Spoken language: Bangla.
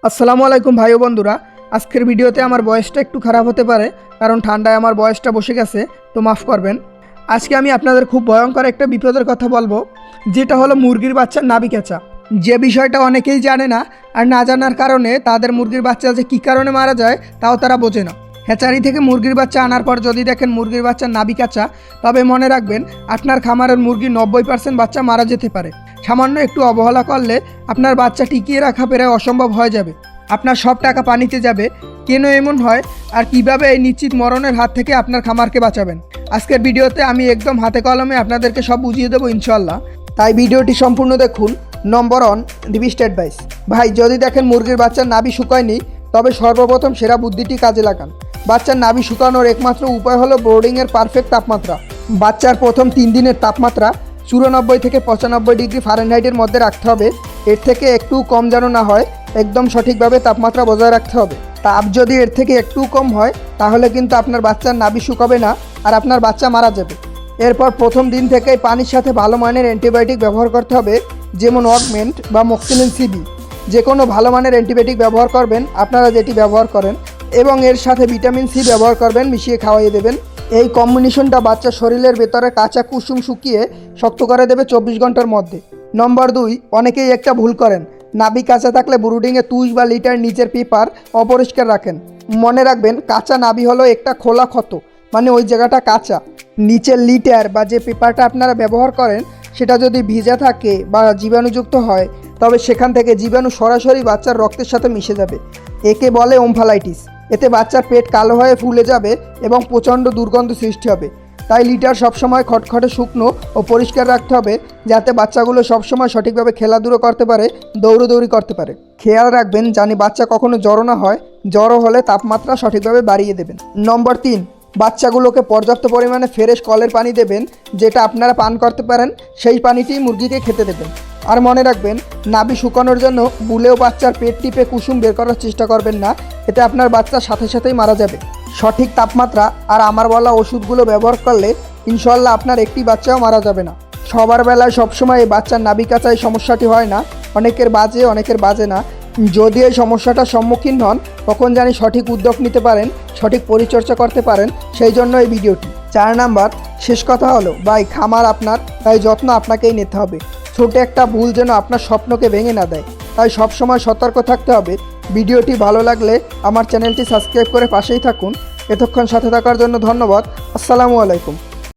আসসালামু আলাইকুম ভাই ও বন্ধুরা। আজকের ভিডিওতে আমার ভয়েসটা একটু খারাপ হতে পারে, কারণ ঠান্ডায় আমার ভয়েসটা বসে গেছে, তো মাফ করবেন। আজকে আমি আপনাদের খুব ভয়ঙ্কর একটা বিপদের কথা বলবো, যেটা হলো মুরগির বাচ্চার নাভি কেঁচা। যে বিষয়টা অনেকেই জানে না, আর না জানার কারণে তাদের মুরগির বাচ্চা যে কী কারণে মারা যায় তাও তারা বোঝে না। হ্যাচারি থেকে মুরগির বাচ্চা আনার পর যদি দেখেন মুরগির বাচ্চার নাভি কাঁচা, তবে মনে রাখবেন আপনার খামারের মুরগির 90% বাচ্চা মারা যেতে পারে। সামান্য একটু অবহেলা করলে আপনার বাচ্চা টিকিয়ে রাখা প্রায় অসম্ভব হয়ে যাবে। আপনার সব টাকা পানিতে যাবে। কেন এমন হয় আর কিভাবে এই নিশ্চিত মরণের হাত থেকে আপনার খামারকে বাঁচাবেন, আজকের ভিডিওতে আমি একদম হাতে কলমে আপনাদেরকে সব বুঝিয়ে দেবো ইনশাল্লাহ। তাই ভিডিওটি সম্পূর্ণ দেখুন। নম্বর 1, রিভিস্ট অ্যাডভাইস। ভাই, যদি দেখেন মুরগির বাচ্চার নাভি শুকায়নি, তবে সর্বপ্রথম সেরা বুদ্ধিটি কাজে লাগান। বাচ্চার নাভি শুকানোর একমাত্র উপায় হলো ব্রোডিংয়ের পারফেক্ট তাপমাত্রা। বাচ্চার প্রথম 3 দিনের তাপমাত্রা 94 থেকে 95 ডিগ্রি ফারেনহাইটের মধ্যে রাখতে হবে। এর থেকে একটু কম যেন না হয়, একদম সঠিকভাবে তাপমাত্রা বজায় রাখতে হবে। তাপ যদি এর থেকে একটু কম হয়, তাহলে কিন্তু আপনার বাচ্চার নাভি শুকাবে না আর আপনার বাচ্চা মারা যাবে। এরপর প্রথম দিন থেকেই পানির সাথে ভালো মানের অ্যান্টিবায়োটিক ব্যবহার করতে হবে, যেমন অগমেন্ট বা মক্সিলিন সিবি। যে কোনো ভালো মানের অ্যান্টিবায়োটিক ব্যবহার করবেন, আপনারা যেটি ব্যবহার করেন, এবং এর সাথে ভিটামিন সি ব্যবহার করবেন, মিশিয়ে খাওয়াইয়ে দেবেন। এই কম্বিনেশনটা বাচ্চার শরীরের ভেতরে কাঁচা কুসুম শুকিয়ে শক্ত করে দেবে 24 ঘন্টার মধ্যে। নম্বর 2, অনেকেই একটা ভুল করেন। নাভি কাঁচা থাকলে ব্রুডিংয়ে তুষ বা লিটার নিচের পেপার অপরিষ্কার রাখেন। মনে রাখবেন, কাঁচা নাভি হলো একটা খোলা ক্ষত, মানে ওই জায়গাটা কাঁচা। নিচের লিটার বা যে পেপারটা আপনারা ব্যবহার করেন, সেটা যদি ভিজা থাকে বা জীবাণুযুক্ত হয়, তবে সেখান থেকে জীবাণু সরাসরি বাচ্চার রক্তের সাথে মিশে যাবে। একে বলে ওমফালাইটিস। এতে বাচ্চার পেট কালো হয়ে ফুলে যাবে এবং প্রচণ্ড দুর্গন্ধ সৃষ্টি হবে। তাই লিটার সবসময় খটখটে শুকনো ও পরিষ্কার রাখতে হবে, যাতে বাচ্চাগুলো সবসময় সঠিকভাবে খেলাধুলো করতে পারে, দৌড়োদৌড়ি করতে পারে। খেয়াল রাখবেন জানি বাচ্চা কখনো জ্বর না হয়। জ্বরও হলে তাপমাত্রা সঠিকভাবে বাড়িয়ে দেবেন। নম্বর 3, বাচ্চাগুলোকে পর্যাপ্ত পরিমাণে ফ্রেশ কলের পানি দেবেন। যেটা আপনারা পান করতে পারেন, সেই পানিটি মুরগিকে খেতে দেবেন। আর মনে রাখবেন, নাভি শুকানোর জন্য বুলেও বাচ্চার পেট টিপে কুসুম বের করার চেষ্টা করবেন না, এতে আপনার বাচ্চা সাথে সাথেই মারা যাবে। সঠিক তাপমাত্রা আর আমার বলা ওষুধগুলো ব্যবহার করলে ইনশাল্লাহ আপনার একটি বাচ্চাও মারা যাবে না। সবার বেলায় সবসময় এই বাচ্চার নাভি কাঁচায় সমস্যাটি হয় না, অনেকের বাজে অনেকের বাজে না। যদি এই সমস্যাটার সম্মুখীন হন, তখন জানি সঠিক উদ্যোগ নিতে পারেন, সঠিক পরিচর্যা করতে পারেন, সেই জন্য এই ভিডিওটি। 4 নাম্বার, শেষ কথা হলো ভাই, খামার আপনার, তাই যত্ন আপনাকেই নিতে হবে। ছোট একটা ভুল যেন আপনার স্বপ্নকে ভেঙে না দেয়, তাই সবসময় সতর্ক থাকতে হবে। ভিডিওটি ভালো লাগলে আমার চ্যানেলটি সাবস্ক্রাইব করে পাশেই থাকুন। এতক্ষণ সাথে থাকার জন্য ধন্যবাদ। আসসালামু আলাইকুম।